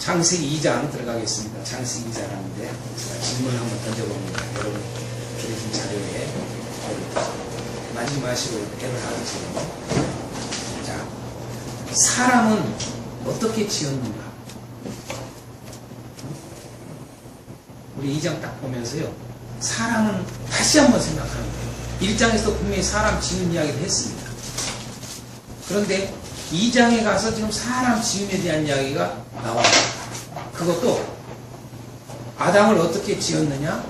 창세기 2장 들어가겠습니다. 창세기 2장인데 제가 질문 한번 던져봅니다. 여러분 드리신 자료에 만지지 마시고 해를 하시고. 자, 사람은 어떻게 지었는가? 우리 2장 딱 보면서요, 사람은 다시 한번 생각하는 거예요. 1장에서 분명히 사람 지은 이야기를 했습니다. 그런데 2장에 가서 지금 사람 지음에 대한 이야기가 나와요. 그것도 아담을 어떻게 지었느냐,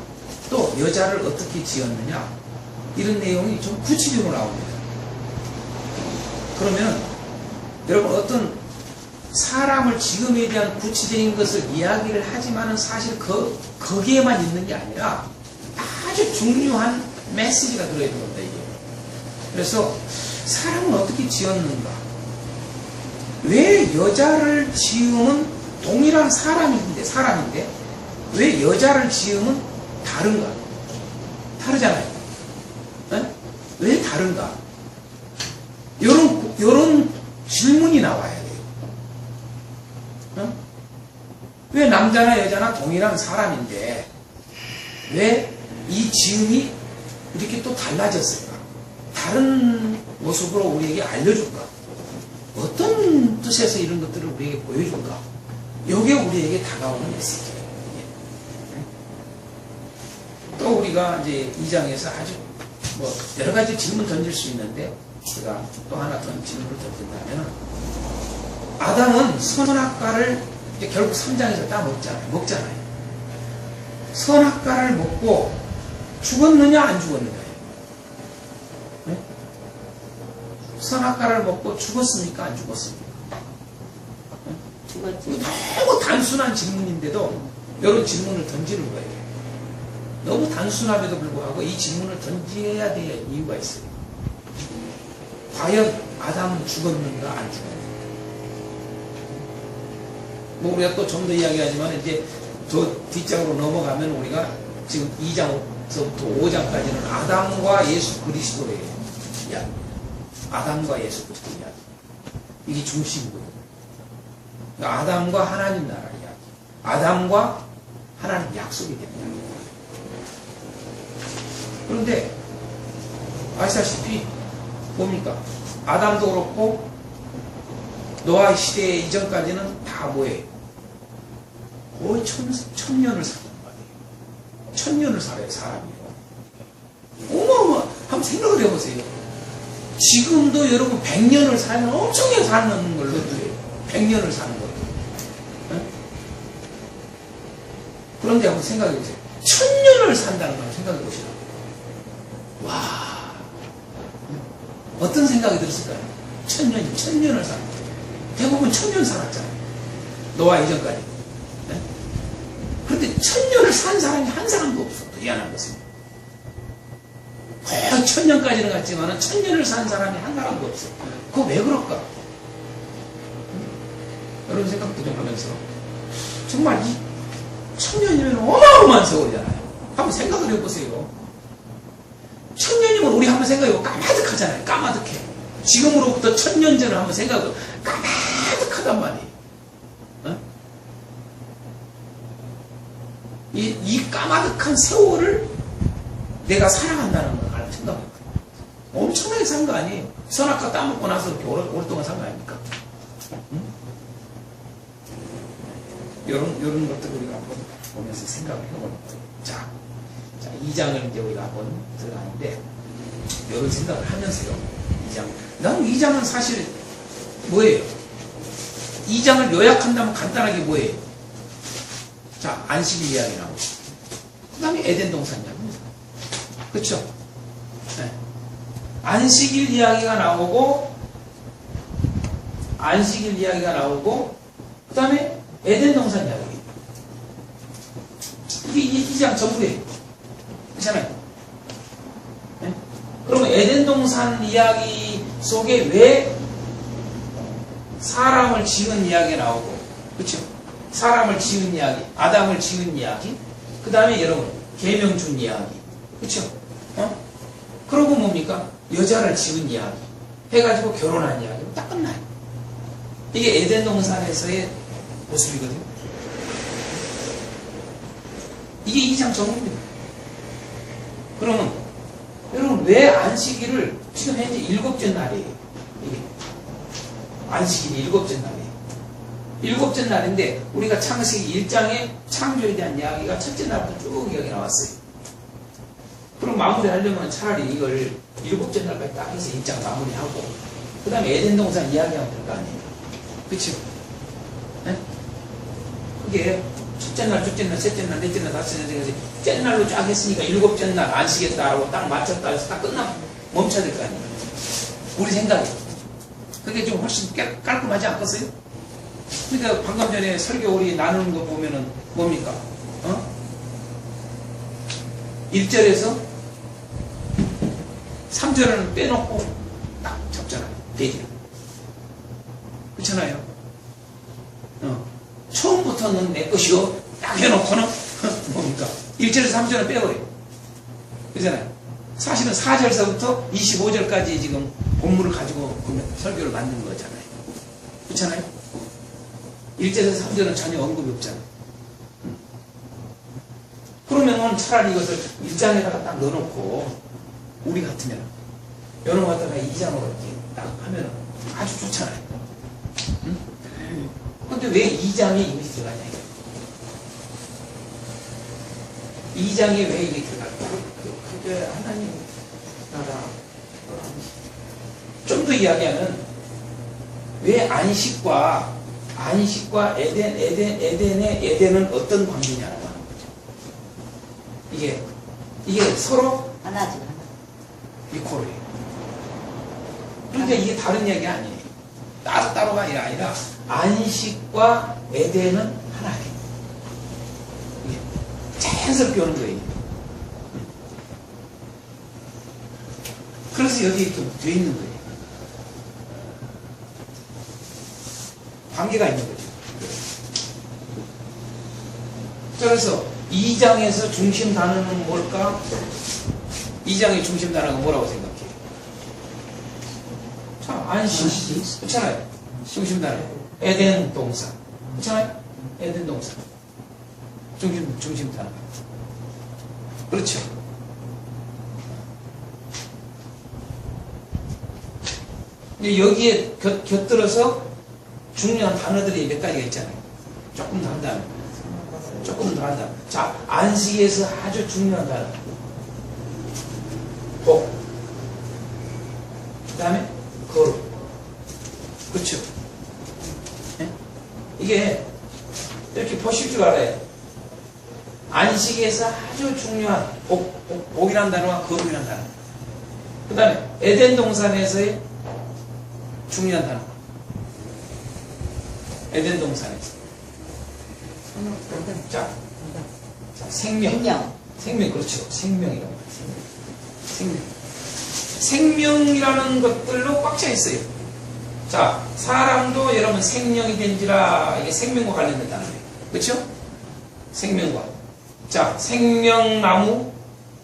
또 여자를 어떻게 지었느냐, 이런 내용이 좀 구체적으로 나옵니다. 그러면 여러분, 어떤 사람을 지음에 대한 구체적인 것을 이야기를 하지만은 사실 거기에만 있는 게 아니라 아주 중요한 메시지가 들어있는 겁니다, 이게. 그래서 사람은 어떻게 지었는가? 왜 여자를 지음은 동일한 사람인데 왜 여자를 지음은 다른가? 다르잖아요. 네? 왜 다른가? 요런 질문이 나와야 돼요. 네? 왜 남자나 여자나 동일한 사람인데 왜 이 지음이 이렇게 또 달라졌을까? 다른 모습으로 우리에게 알려줄까? 어떤 뜻에서 이런 것들을 우리에게 보여줄까? 이게 우리에게 다가오는 메시지예요. 또 우리가 이제 2장에서 아주 여러 가지 질문 던질 수 있는데, 제가 또 하나 더 질문을 던진다면, 아담은 선악과를 이제 결국 3장에서 다 먹잖아요. 선악과를 먹고 죽었느냐 안 죽었느냐? 네? 선악과를 먹고 죽었습니까 안 죽었습니까? 네? 죽었지. 너무 단순한 질문인데도 이런 질문을 던지는 거예요. 너무 단순함에도 불구하고 이 질문을 던져야 될 이유가 있어요. 과연 아담은 죽었는가 안 죽었는가? 우리가 또 좀 더 이야기하지만, 이제 저 뒷장으로 넘어가면 우리가 지금 2장부터 5장까지는 아담과 예수 그리스도의 이야기. 아담과 예수 그리스도의 이야기. 이게 중심이거든요. 그러니까 아담과 하나님 나라 이야기. 아담과 하나님 약속이 됩니다. 그런데 아시다시피 뭡니까? 아담도 그렇고 노아 시대 이전까지는 다 뭐예요? 거의 천년을 사는 말이에요. 천년을 살아요, 사람이요. 어마어마, 한번 생각을 해보세요. 지금도 여러분 100년을 살면 엄청나게 사는 걸로 돼요. 100년을 사는 거예요. 네? 그런데 한번 생각해 보세요. 1000년을 산다는 걸 생각해 보시라고. 와, 어떤 생각이 들었을까요? 1000년을 사는 거예요. 대부분 1000년 살았잖아요. 노아 이전까지. 네? 그런데 1000년을 산 사람이 한 사람도 없어. 미안한 것은. 거의 1000년까지는 갔지만 1000년을 산 사람이 한 사람도 없어. 그거 왜 그럴까? 여러분 생각도 좀 하면서, 정말 이 1000년이면 어마어마한 세월이잖아요. 한번 생각을 해보세요. 1000년이면 우리 한번 생각해보면 까마득하잖아요. 까마득해. 지금으로부터 1000년 전을 한번 생각해보면 까마득하단 말이에요. 어? 이 까마득한 세월을 내가 살아간다는 걸 생각해봐요. 엄청나게 산 거 아니에요. 선악과 따먹고 나서 이렇게 오랫동안 산 거 아닙니까? 응? 이런 것들 우리가 한번 보면서 생각을 해보는 거예요. 자, 2장을 이제 우리가 한번 들어가는데, 이런 생각을 하면서요. 2장은 사실 뭐예요? 2장을 요약한다면 간단하게 뭐예요? 자, 안식일 이야기 나오고, 그 다음에 에덴 동산 이야기입니다. 그쵸? 네. 안식일 이야기가 나오고, 그 다음에 에덴 동산 이야기. 이게 2장 전부예요. 그렇잖아요. 네? 그러면 에덴 동산 이야기 속에 왜 사람을 지은 이야기가 나오고, 그렇죠? 사람을 지은 이야기, 아담을 지은 이야기, 그 다음에 여러분 계명 준 이야기, 그렇죠? 그러고 뭡니까? 여자를 지은 이야기 해가지고 결혼한 이야기 딱 끝나요. 이게 에덴 동산에서의 모습이거든요. 이게 이장 정리입니다. 그러면 여러분 왜 안식일을 지금 현재 일곱째 날이에요. 이게 안식일이 일곱째 날이에요. 일곱째 날인데 우리가 창세기 1장에 창조에 대한 이야기가 첫째 날부터 쭉 여기 나왔어요. 그럼 마무리하려면 차라리 이걸 일곱째 날까지 딱 해서 1장 마무리하고 그 다음에 에덴 동산 이야기하면 될 거 아니에요. 그쵸? 네? 그게 첫째 날, 둘째 날, 셋째 날, 넷째 날, 다섯째 날, 셋째 날로 쫙 했으니까 일곱째 날 안식했다라고 딱 맞췄다 해서 딱 끝나면 멈춰야 될 거 아니에요. 우리 생각에. 그게 좀 훨씬 깔끔하지 않겠어요? 그러니까 방금 전에 설교 우리 나누는 거 보면은 뭡니까? 1절에서 3절은 빼놓고 딱 잡잖아요. 대지. 그렇잖아요. 처음부터는 내 것이요. 딱 해놓고는 뭡니까? 1절에서 3절은 빼버려요. 그렇잖아요. 사실은 4절서부터 25절까지 지금 본문을 가지고 설교를 만든 거잖아요. 그렇잖아요. 1절에서 3절은 전혀 언급이 없잖아요. 그러면 차라리 이것을 1장에다가 딱 넣어놓고 우리 같으면 여러 갖다가 2장으로 이렇게 딱 하면 아주 좋잖아요. 근데 왜 2장에 이것이 들어가냐 이거. 2장에 왜 이게 들어갈까? 그게 하나님 나라 좀 더 이야기하면 왜 안식과 에덴은 어떤 관계냐라고 하는 거죠. 이게 서로 하나지. 이코르예요. 그러니까 이게 다른 얘기 아니에요. 따로가 아니라 안식과 에덴은 하나예요. 이게 자연스럽게 오는 거예요. 그래서 여기 이렇게 돼 있는 거예요. 관계가 있는 거죠. 그래서 2장에서 중심 단어는 뭘까? 2장의 중심 단어가 뭐라고 생각해요? 자, 안식. 그렇잖아요. 중심 단어. 에덴 동사. 그렇잖아요. 에덴 동사. 중심 단어. 그렇죠. 여기에 곁들어서 중요한 단어들이 몇 가지가 있잖아요. 조금 더 한다면. 자, 안식에서 아주 중요한 단어. 복. 그 다음에 거룩. 그렇죠. 네? 이게 이렇게 보실 줄 알아요. 안식에서 아주 중요한 복이라는 단어와 거룩이라는 단어. 그 다음에 에덴 동산에서의 중요한 단어. 에덴 동산에서. 자, 생명. 그렇죠. 생명이라고 말이에요. 생명이라는 것들로 꽉 차 있어요. 자, 사람도 여러분 생명이 된지라 이게 생명과 관련된 단어예요. 그렇죠? 생명과. 자, 생명나무.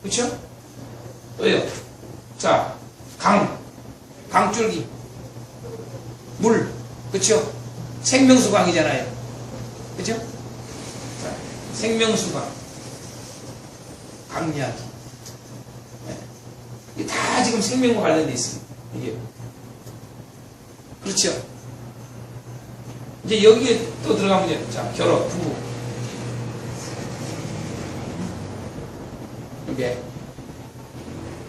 그렇죠? 또요. 자, 강줄기. 물. 그렇죠? 생명수강이잖아요. 그렇죠? 자, 생명수강. 강약이. 네. 이게 다 지금 생명과 관련돼 있습니다. 이게. 그렇죠? 이제 여기에 또 들어가면 이제, 자, 결혼, 부부. 이게.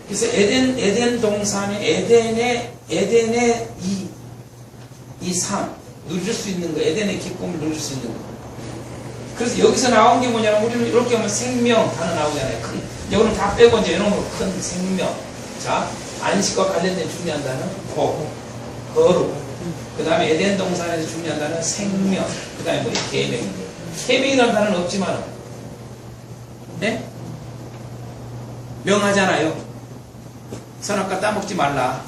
그래서 에덴 동산에 에덴의 이 삶, 누릴 수 있는 거, 에덴의 기쁨을 누릴 수 있는 거. 그래서 여기서 나온 게 뭐냐면, 우리는 이렇게 하면 생명 단어 나오잖아요. 이제 오늘 다 빼고 이제 이런 거 큰 생명. 자, 안식과 관련된 중요한 단어, 복, 거룩. 그 다음에 에덴 동산에서 중요한 단어는 생명. 그 다음에 뭐, 계명인데. 계명이라는 단어는 없지만, 네? 명하잖아요. 선악과 따먹지 말라.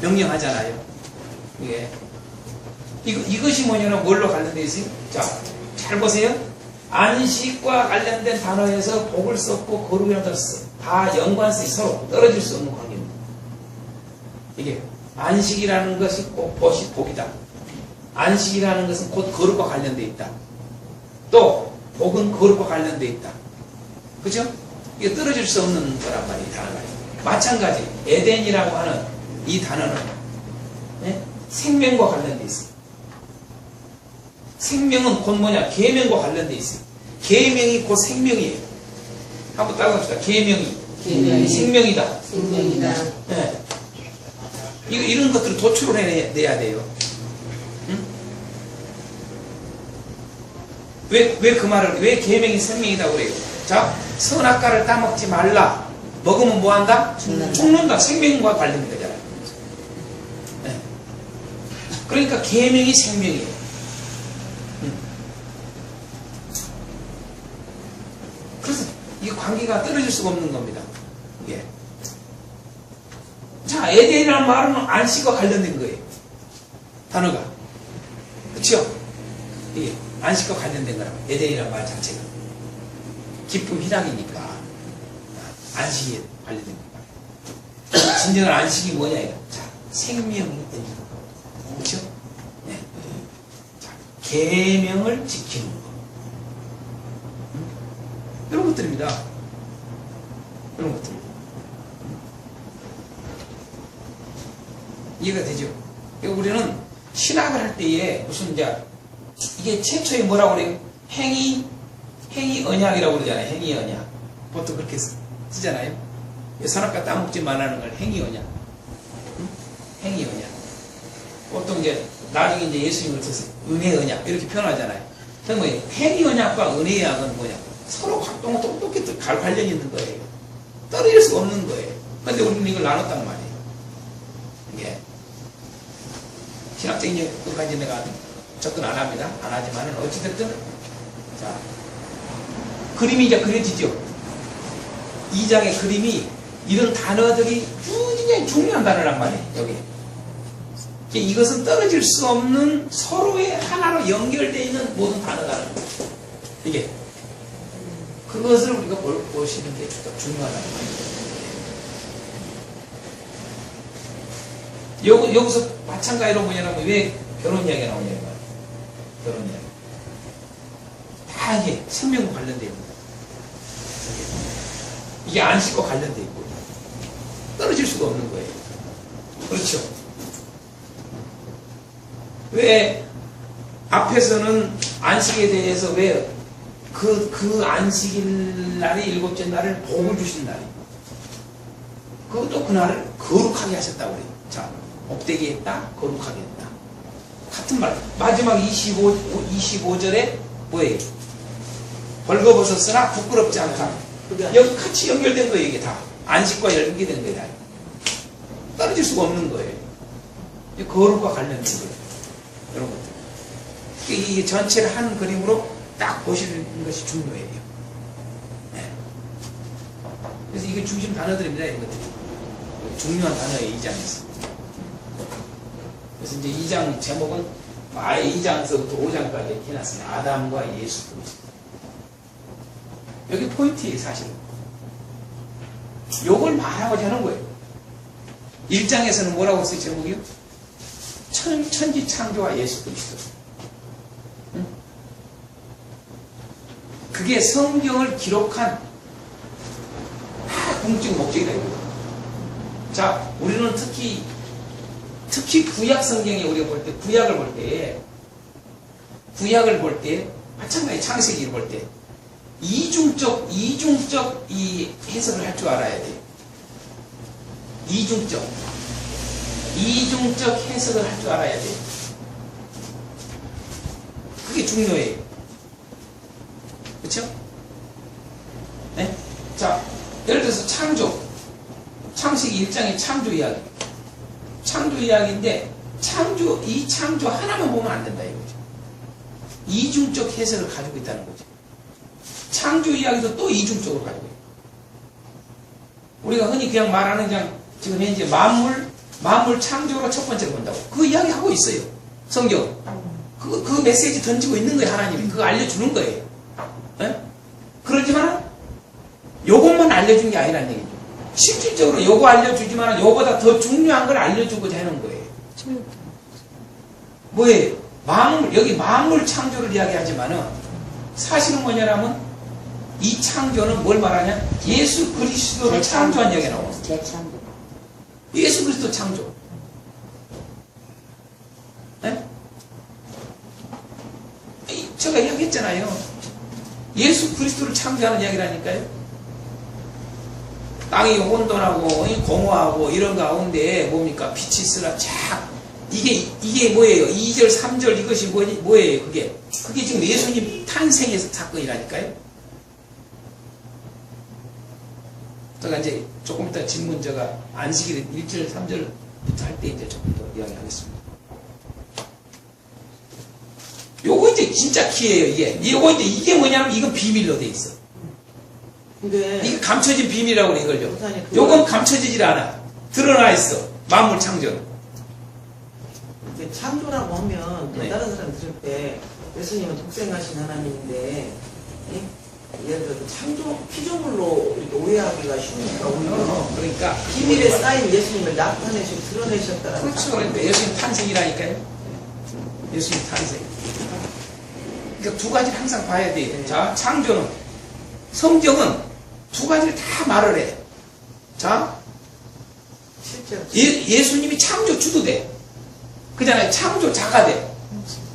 명령하잖아요. 이게. 이것이 뭐냐면 뭘로 관련되어 있어요? 자, 잘 보세요. 안식과 관련된 단어에서 복을 썼고 거룩이라는 단어를 다 연관성이 서로 떨어질 수 없는 관계입니다. 이게 안식이라는 것이 꼭 복이다. 안식이라는 것은 곧 거룩과 관련되어 있다. 또 복은 거룩과 관련되어 있다. 그죠? 이게 떨어질 수 없는 거란 말이에요, 이 단어가. 마찬가지, 에덴이라고 하는 이 단어는 예? 생명과 관련돼 있어요. 생명은 곧 뭐냐? 계명과 관련돼 있어요. 계명이 곧 생명이에요. 한번 따라갑시다. 계명이 생명이다. 생명이다. 예. 이런 것들을 도출을 해내야 돼요. 응? 왜 그 말을, 왜 계명이 생명이라고 그래요? 자, 선악과를 따먹지 말라. 먹으면 뭐 한다? 죽는다. 생명과 관련된 거잖아요. 네. 그러니까 계명이 생명이에요. 그래서 이 관계가 떨어질 수가 없는 겁니다. 이게. 자, 에덴이라는 말은 안식과 관련된 거예요. 단어가. 그렇죠? 이게 안식과 관련된 거라고. 에덴이라는 말 자체가. 기쁨, 희락이니까 안식에 관련된 거예요. 진정한 안식이 뭐냐 이거. 자, 생명이 있다는 거. 그렇죠? 네. 자, 계명을 지키는 거. 이런 것들입니다. 이런 것들. 이해가 되죠? 우리는 신학을 할 때에 무슨 이제 이게 최초에 뭐라고 그래요? 행위 언약이라고 그러잖아요. 행위 언약. 보통 그렇게 쓰잖아요. 선악과 따먹지 말라는 걸 행위 언약. 응? 행위 언약. 보통 이제 나중에 이제 예수님을 써서 은혜 언약 이렇게 표현하잖아요. 그럼 뭐 행위 언약과 은혜 언약은 뭐냐? 서로 활동은 똑똑히 관련이 있는 거예요. 떨어질 수가 없는 거예요. 그런데 우리는 이걸 나눴단 말이에요. 이게 신학적인 것까지 내가 접근 안 합니다. 안 하지만은 어찌됐든 자 그림이 이제 그려지죠. 2장의 그림이 이런 단어들이 굉장히 중요한 단어란 말이에요. 여기 이것은 떨어질 수 없는 서로의 하나로 연결되어 있는 모든 단어다는 거예요. 이게 그것을 우리가 보시는 게 중요하다는 거예요. 여기서 마찬가지로 뭐냐면 왜 결혼 이야기가 나오냐면 결혼 이야기. 다 이게 생명과 관련되어 있는 이게 안식과 관련되어 있고 떨어질 수가 없는 거예요. 그렇죠? 왜 앞에서는 안식에 대해서 왜 그 안식일 날이 일곱째 날을 복을 주신 날이에요. 그것도 그날을 거룩하게 하셨다고 그래요. 자, 복되게 했다, 거룩하게 했다. 같은 말. 마지막 25절에 뭐예요? 벌거벗었으나 부끄럽지 않다. 여기 같이 연결된 거예요, 이게 다. 안식과 연결된 거예요, 다. 떨어질 수가 없는 거예요. 거룩과 관련된 거예요. 이런 것들. 이게 전체를 한 그림으로 딱 보시는 것이 중요해요. 네. 그래서 이게 중심 단어들입니다, 이런 것들이. 중요한 단어예요, 2장에서. 그래서 이제 2장 제목은 아예 2장서부터 5장까지 이렇게 해놨습니다. 아담과 예수 그리스도. 여기 포인트예요, 사실은. 요걸 말하고자 하는 거예요. 1장에서는 뭐라고 써요, 제목이요? 천지 창조와 예수 그리스도. 응? 그게 성경을 기록한 공적 목적이다, 이거예요. 자, 우리는 특히 구약 성경에 우리가 볼 때, 구약을 볼 때, 마찬가지 창세기를 볼 때, 이중적 이 해석을 할 줄 알아야 돼요. 이중적 해석을 할 줄 알아야 돼요. 그게 중요해요. 그렇죠? 네? 자, 예를 들어서 창세기 1장의 창조 이야기. 창조 이야기인데 이 창조 하나만 보면 안 된다 이거죠. 이중적 해석을 가지고 있다는 거죠. 창조 이야기도 또 이중적으로 가지고 있고. 우리가 흔히 그냥 말하는 그냥 지금 현재 만물 창조로 첫 번째로 본다고. 그 이야기 하고 있어요. 성경. 그 메시지 던지고 있는 거예요, 하나님이. 그거 알려주는 거예요. 네? 그러지만 요것만 알려준 게 아니라는 얘기죠. 실질적으로 요거 알려주지만 요거보다 더 중요한 걸 알려주고자 하는 거예요. 뭐예요? 여기 만물 창조를 이야기하지만은 사실은 뭐냐면 이 창조는 뭘 말하냐? 예수 그리스도를 창조한 얘기가 나와. 재창조. 예수 그리스도 창조. 네? 제가 이야기했잖아요. 예수 그리스도를 창조하는 이야기라니까요. 땅이 혼돈하고 공허하고 이런 가운데 뭡니까? 빛이 쓰라 쫙. 이게 뭐예요? 2절, 3절 이것이 뭐예요? 그게 지금 예수님 탄생의 사건이라니까요. 제가 이제 조금 이따 질문 제가 안식일 1절, 3절부터 할 때 이제 조금 더 이야기하겠습니다. 요거 이제 진짜 키예요, 이게. 요거 이게 뭐냐면 이건 비밀로 돼 있어. 근데 이게 감춰진 비밀이라고 그래, 이걸요. 목사님, 요건 감춰지질 않아. 드러나 있어. 만물 창조는. 이제 창조라고 하면 또 네. 다른 사람 들을 때 예수님은 독생하신 하나님인데 예를 들어 창조 피조물로 이렇게 오해하기가 쉬우니까 오히려 그러니까 비밀에 쌓인 예수님을 나타내시고 드러내셨다라는. 그렇죠. 그러니까 예수님 탄생이라니까요. 예수님 탄생. 그러니까 두 가지를 항상 봐야 돼요. 네. 자, 창조는 성경은 두 가지를 다 말을 해. 자, 실제로 예수님이 창조주도 돼. 그잖아요. 창조자가 돼.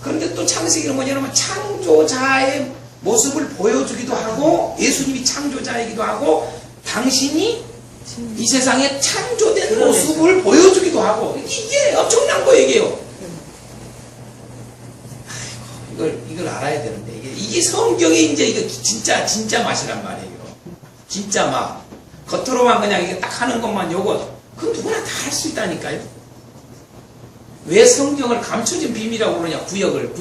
그런데 또 창세기는 뭐냐면 창조자의 모습을 보여주기도 하고 예수님이 창조자이기도 하고 당신이 이 세상에 창조된 모습을 보여주기도 하고 이게 엄청난 거예요. 이걸 알아야 되는데 이게 성경이 이제 이거 진짜 맛이란 말이에요. 진짜 맛. 겉으로만 그냥 이게 딱 하는 것만 요거 그건 누구나 다 할 수 있다니까요. 왜 성경을 감춰진 비밀이라고 그러냐? 구약을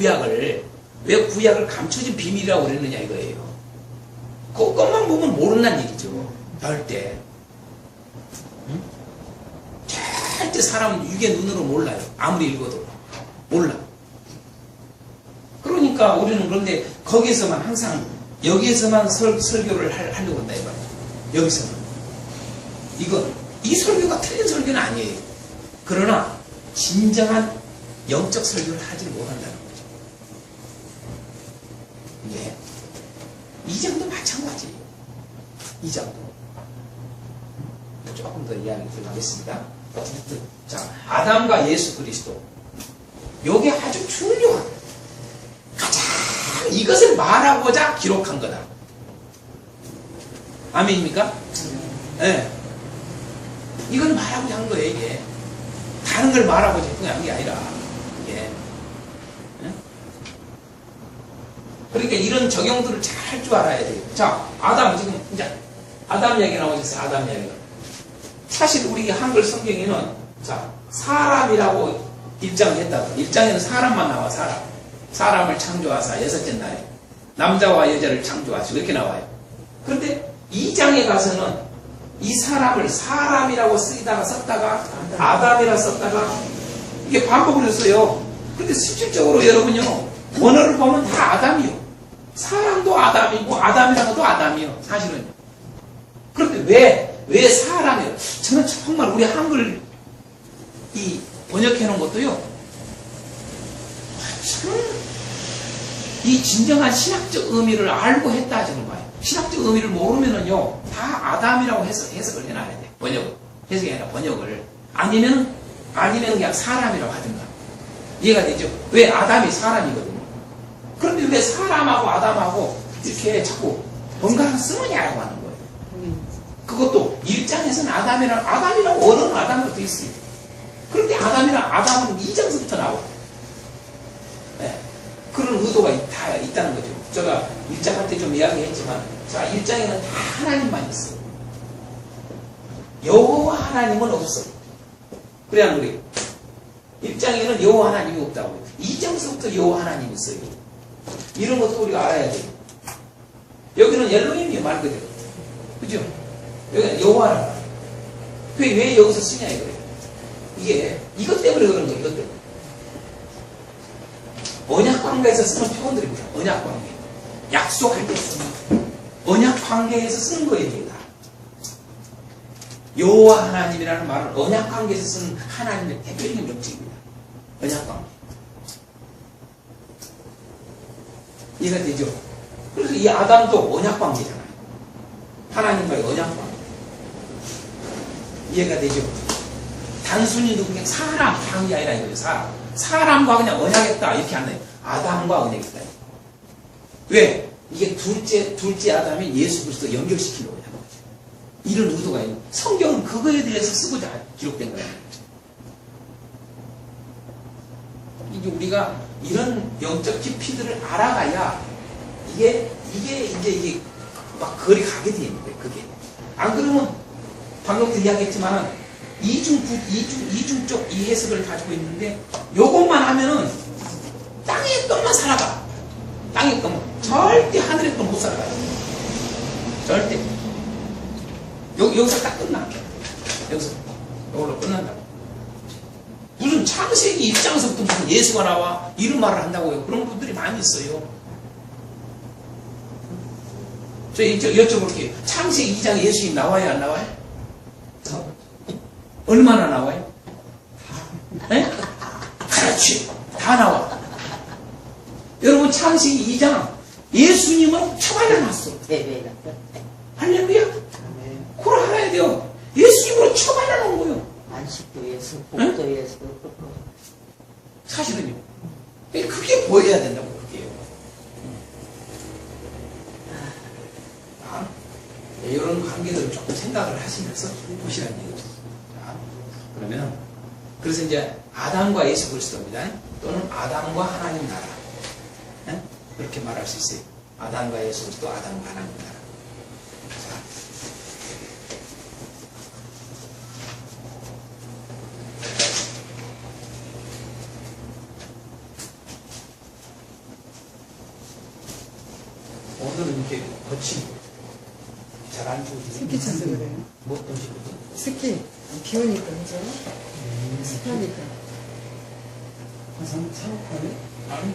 왜 구약을 감춰진 비밀이라고 그랬느냐 이거예요. 그것만 보면 모른다는 얘기죠. 절대. 응? 절대 사람은 육의 눈으로 몰라요. 아무리 읽어도 몰라. 그러니까 우리는 그런데 거기에서만 항상 여기에서만 설교를 하려고 한다 이 말이에요. 여기서만. 이 설교가 틀린 설교는 아니에요. 그러나 진정한 영적 설교를 하지 못한다는 거죠. 예. 이 장도 마찬가지예요. 이 장도. 조금 더 이야기 들어가겠습니다. 어쨌든 자, 아담과 예수 그리스도. 요게 아주 중요한 가장 이것을 말하고자 기록한 거다. 아멘입니까? 네. 이걸 말하고자 한 거예요, 이게. 다른 걸 말하고자 한 게 아니라. 예. 네? 그러니까 이런 적용들을 잘 할 줄 알아야 돼요. 자, 아담, 지금, 이제, 아담 이야기 나오셨어요, 아담 이야기가. 사실 우리 한글 성경에는, 자, 사람이라고 일장을 했다고. 일장에는 사람만 나와, 사람. 사람을 창조하사, 여섯째 날에. 남자와 여자를 창조하시고, 이렇게 나와요. 그런데 2장에 가서는 이 사람을 사람이라고 썼다가, 아담이라 썼다가, 이게 반복을 했어요. 근데 실질적으로 여러분요, 원어를 보면 다 아담이요. 사람도 아담이고, 아담이라는 것도 아담이요. 사실은. 그런데 왜 사람이요? 저는 정말 우리 한글 이 번역해 놓은 것도요, 참, 이 진정한 신학적 의미를 알고 했다, 저는 봐요. 신학적 의미를 모르면은요, 다 아담이라고 해석을 해놔야 돼. 해석이 아니라 번역을. 아니면 그냥 사람이라고 하든가. 이해가 되죠? 왜 아담이 사람이거든요. 그런데 왜 사람하고 아담하고 이렇게 자꾸 번갈아 쓰느냐라고 하는 거예요. 그것도 1장에서는 아담이라고 언어는 아담으로 되어 있어요. 그런데 아담은 2장서부터 나와요. 네. 그런 의도가 다 있다는 거죠. 제가 1장 할 때 좀 이야기했지만, 자, 1장에는 다 하나님만 있어요. 여호와 하나님은 없어요. 그래 안 그래요? 1장에는 여호와 하나님이 없다고요. 2장서부터 여호와 하나님이 있어요. 이런 것도 우리가 알아야 돼요. 여기는 엘로힘이 말 그대로. 그죠? 여기는 여호와라는 말. 왜 여기서 쓰냐 이거예요. 이게 이것 때문에 그런 거예요. 이것 때문에. 언약 관계에서 쓰는 표현들입니다. 언약 관계. 약속할 때 쓰는 언약 관계에서 쓰는 거예요. 여호와 하나님이라는 말은 언약 관계에서 쓰는 하나님의 대표적인 명칭입니다. 언약 관계. 이해가 되죠? 그래서 이 아담도 언약 관계잖아요. 하나님과의 언약과. 이해가 되죠? 단순히 그냥 사람 방이 아니라 이거죠. 사람과 그냥 언약했다 이렇게 안 해요. 아담과 언약했다. 왜? 이게 둘째 아담이 예수 그리스도 연결시키려고 하는 거죠. 이런 의도가 있는. 성경은 그거에 대해서 쓰고자 기록된 거예요. 이제 우리가 이런 영적 깊이들을 알아가야 이게 막 거리 가게 되는 거예요. 그게. 안 그러면 방금도 이야기했지만 이중적 이 해석을 가지고 있는데 요것만 하면은 땅의 것만 살아가. 땅의 것만. 절대 하늘의 것 못 살아가요. 절대. 여기서 딱 끝나. 여기서. 이걸로 끝난다고. 무슨 창세기 입장에서부터 무슨 예수가 나와 이런 말을 한다고요. 그런 분들이 많이 있어요. 저 여쭤볼게요. 창세기 2장에 예수님 나와요, 안 나와요? 얼마나 나와요? 네? 그렇지. 다 나와. 여러분, 창세기 2장 예수님은 처발려놨어. 할렐루야. 그걸 알아야 돼요. 예수님으로 처발려놓은 거예요. 안식도 예수, 복도 예수. 사실은요. 그게 보여야 된다고, 그게요. 이런 관계들을 조금 생각을 하시면서 보시라는 얘기죠. 자, 그러면, 그래서 이제 아담과 예수 그리스도입니다. 또는 아담과 하나님 나라. 네? 그렇게 말할 수 있어요. 아담과 예수 그리스도, 아담과 하나님 나라. 자. 오늘은 이렇게 거친 잘 안 주고 스키 차서 그래요. 뭐 어떤 식으로 스키 비 오니까 그죠? 습하니까. 항상 사업하네? 아니,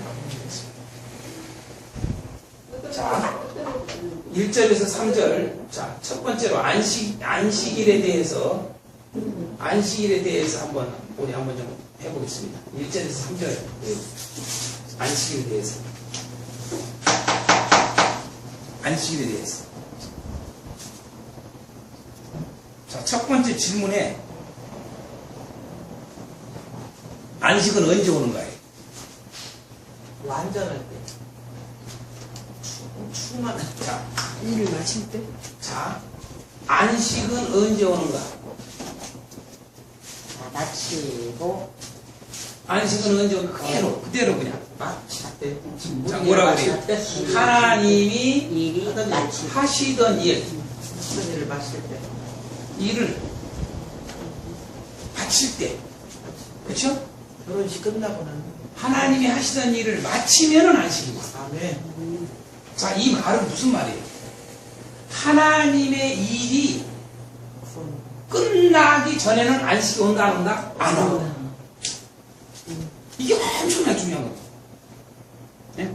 자, 1절에서 3절. 자, 첫 번째로 안식일에 대해서 한번 우리 한번 좀 해보겠습니다. 1절에서 3절. 안식일에 대해서. 안식일에 대해서. 자, 첫 번째 질문에 안식은 언제 오는 거예요? 완전할 때. 충만할 때. 자, 일을 마칠 때? 자, 안식은 언제 오는가? 마치고, 안식은 언제 오는가? 그대로 그냥. 마칠 때. 자, 뭐라 그래요? 하나님이 일이 마치고, 하시던 일, 무슨 일을 마칠 때. 일을 마칠 때. 그렇죠? 결혼식 끝나고 나면. 하나님이 하시던 일을 마치면은 안식이고. 아멘. 자, 이 말은 무슨 말이에요? 하나님의 일이 끝나기 전에는 안식이 온다, 안 온다? 안 온다. 이게 엄청나게 중요한 겁니다. 네?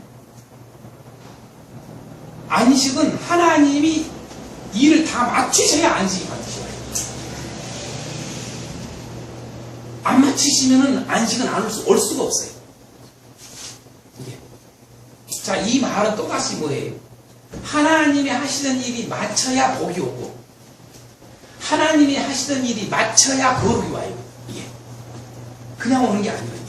안식은 하나님이 일을 다 마치셔야 안식이 반드시 와요. 안 마치시면은 안식은 올 수가 없어요. 이게. 자, 이 말은 똑같이 뭐예요? 하나님이 하시던 일이 마쳐야 복이 오고, 하나님이 하시던 일이 마쳐야 거룩이 와요. 이게. 그냥 오는 게 아니거든요.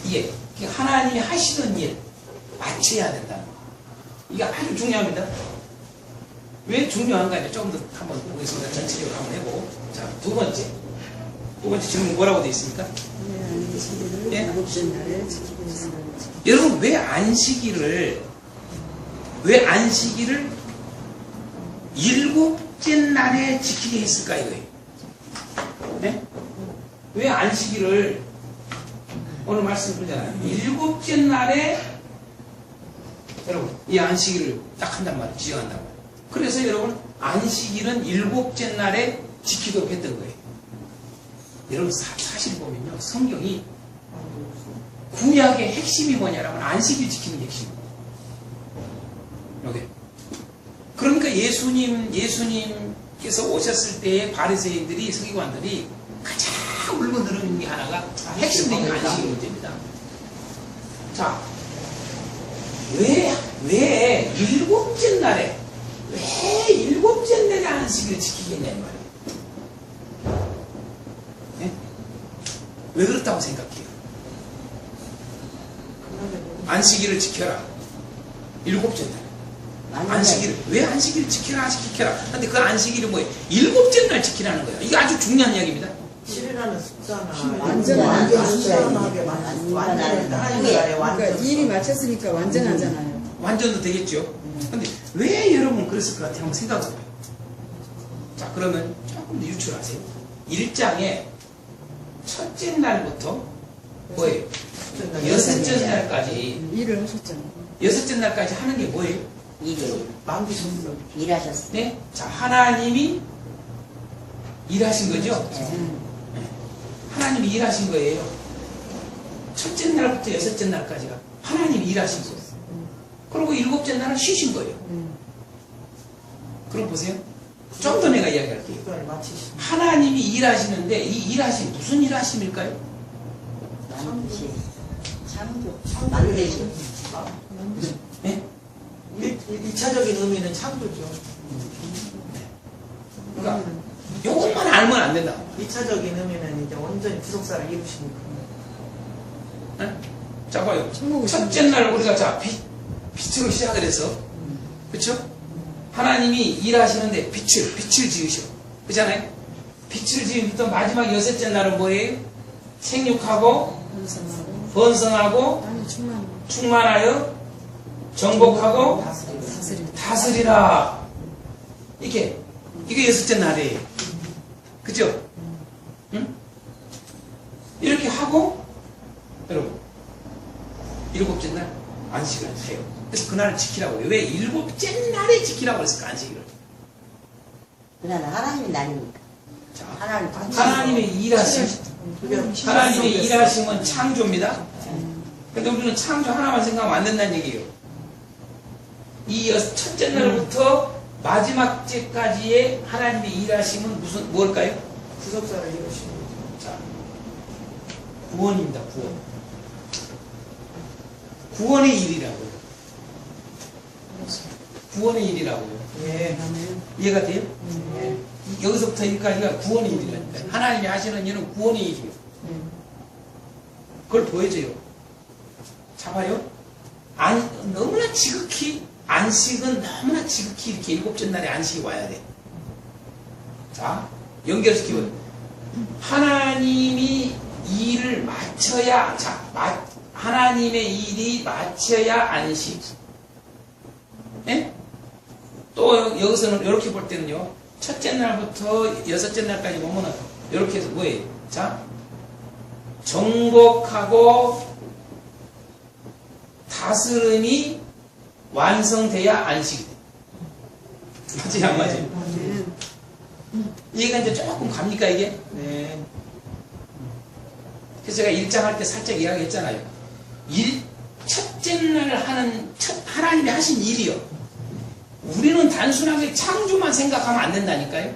이게 하나님이 하시던 일 마쳐야 된다는 거. 이게 아주 중요합니다. 왜 중요한가 이제 조금 더 한번 보겠습니다. 전체적으로 한번 해보고. 자, 두 번째 질문 뭐라고 되어 있습니까? 안식일을 예? 일곱째 날에 지키고 있으면 여러분 왜 안식일을 일곱째 날에 지키게 했을까 이거예요? 네? 왜 안식일을 오늘 말씀드리잖아요. 일곱째 날에 여러분 이 안식일을 딱 한단 말이에요. 지정한단 말이에요. 그래서 여러분 안식일은 일곱째 날에 지키도록 했던 거예요. 여러분 사실 보면요 성경이 구약의 핵심이 뭐냐라면 안식일 지키는 게 핵심입니다. 여기. 그러니까 예수님께서 오셨을 때의 바리새인들이 서기관들이 가장 물고 늘어놓는 게 하나가 핵심적인 안식일 문제입니다. 자, 왜 왜 일곱째 날에 왜 일곱째 날에 안식일을 지키겠냐는 말이에요. 네? 왜 그렇다고 생각해요? 안식일을 지켜라. 일곱째 날. 안식일, 왜 안식일 지켜라, 지켜라. 근데 그 안식일이 뭐예요? 일곱째 날 지키라는 거예요. 이게 아주 중요한 이야기입니다. 7이라는 숫자나 완전하게 완전하게 완전하게 하나님의 나라에 그러니까 완전 일이 맞췄으니까 완전하잖아요. 완전도 되겠죠. 근데 왜 여러분 그랬을 것 같아요? 한번 생각해 봐요. 자, 그러면 조금 더 유추하세요. 1장에 첫째 날부터 뭐예요? 여섯째 날까지, 일을 하셨잖아요. 여섯째 날까지 하는 게 뭐예요? 일이 만드셨어. 일하셨어요. 네? 자, 하나님이 일하신 거죠? 네. 하나님이 일하신 거예요. 첫째 날부터 여섯째 날까지가 하나님이 일하신 거예요. 그리고 일곱째 날은 쉬신 거예요. 그럼 보세요. 좀 더 내가 이야기할게요. 이걸 마치시. 하나님이 일하시는데 이 일하심 무슨 일하심일까요? 만드시 창조 만들기. 네? 2차적인 의미는 창조죠. 그러니까 요것만 알면 안 된다. 2차적인 의미는 이제 완전히 구속사를 이루시니까. 네? 자 봐요. 천국을 첫째 날 우리가 자 빛으로 시작을 해서 그렇죠? 하나님이 일하시는데 빛을 지으셔. 그렇잖아요? 빛을 지으면 마지막 여섯째 날은 뭐예요? 생육하고 번성하고 번성하고 땅이 충만하여 정복하고 다스리고 다스리라. 이게 여섯째 날이에요. 그죠? 응? 이렇게 하고 여러분 일곱째 날 안식을 해요. 그래서 그날을 지키라고요. 왜 일곱째 날에 지키라고 했을까? 안식일을. 그날은 하나님의 날이니까. 자, 하나님 하나님의 일하심, 하나님의 일하심은 창조입니다. 음. 근데 우리는 창조 하나만 생각하면 안 된다는 얘기예요. 이 첫째 날부터 마지막 때까지의 하나님의 일하심은 뭘까요? 구속사를 이루시는 거죠. 자, 구원입니다. 구원의 일이라고요. 구원의 일이라고요. 예. 이해가 돼요? 예. 여기서부터 여기까지가 구원의 일이랍니다. 하나님이 하시는 일은 구원의 일이에요. 그걸 보여줘요. 자, 봐요. 너무나 지극히, 안식은 너무나 지극히 이렇게 일곱째 날에 안식이 와야 돼. 자, 연결시키면. 하나님이 일을 마쳐야, 하나님의 일이 마쳐야 안식. 예? 또 여기서는 이렇게 볼 때는요. 첫째 날부터 여섯째 날까지 보면은 이렇게 해서 뭐예요? 자, 정복하고 다스림이 완성돼야 안식이 돼. 맞지 안 맞지? 이해가 이제 조금 갑니까 이게? 네. 그래서 제가 1장 할 때 살짝 이야기했잖아요. 첫째 날 하는 하나님이 하신 일이요. 우리는 단순하게 창조만 생각하면 안 된다니까요.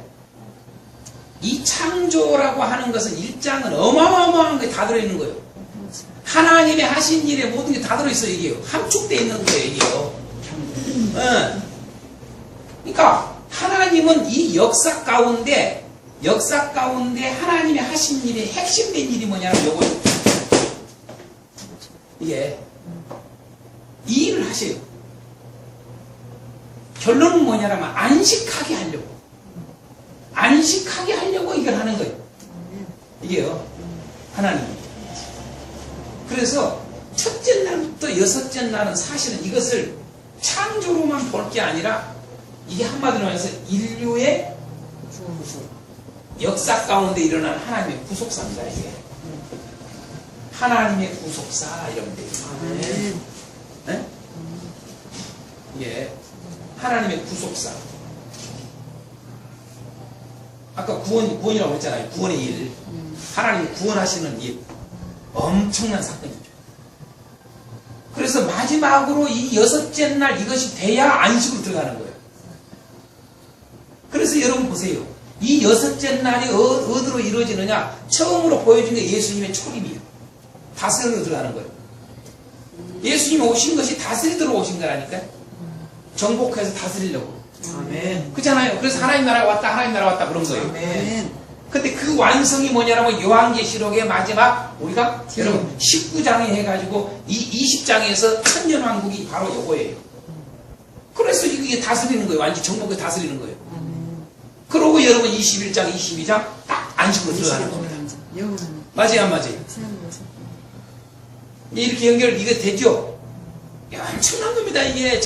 이 창조라고 하는 것은 1장은 어마어마한 게 다 들어있는 거예요. 하나님이 하신 일에 모든 게 다 들어있어요. 이게요. 함축되어 있는 거예요. 이게요. 그러니까 하나님은 이 역사 가운데 하나님이 하신 일의 핵심된 일이 뭐냐면 요거예요. 이게 이 일을 하세요. 결론은 뭐냐면 안식하게 하려고 이걸 하는 거예요. 이게요. 하나님. 그래서 첫째 날부터 여섯째 날은 사실은 이것을 창조로만 볼 게 아니라 이게 한마디로 해서 인류의 역사 가운데 일어난 하나님의 구속사입니다. 이게. 하나님의 구속사 이러면 돼요. 네? 예. 하나님의 구속사. 아까 구원이라고 했잖아요. 구원의 일. 하나님이 구원하시는 일. 엄청난 사건이죠. 그래서 마지막으로 이 여섯째 날 이것이 돼야 안식으로 들어가는 거예요. 그래서 여러분 보세요. 이 여섯째 날이 어디로 이루어지느냐? 처음으로 보여준 게 예수님의 초림이에요. 다스리러 들어가는 거예요. 예수님이 오신 것이 다스리도록 오신 거라니까요. 정복해서 다스리려고. 아멘. 그렇잖아요. 그래서 하나님 나라가 왔다, 하나님 나라가 왔다 그런 거예요. 아멘. 아멘. 근데 그 완성이 뭐냐면 요한계시록의 마지막 우리가 여러분 19장에 해가지고 이 20장에서 천년왕국이 바로 요거예요. 그래서 이게 다스리는 거예요. 완전 정복해서 다스리는 거예요. 그러고 여러분 21장, 22장 딱 안식으로 들어가는 겁니다. 영원한 맞아요, 안 맞아요? 세상에서. 이렇게 연결, 이게 되죠? 야, 엄청난 겁니다, 이게.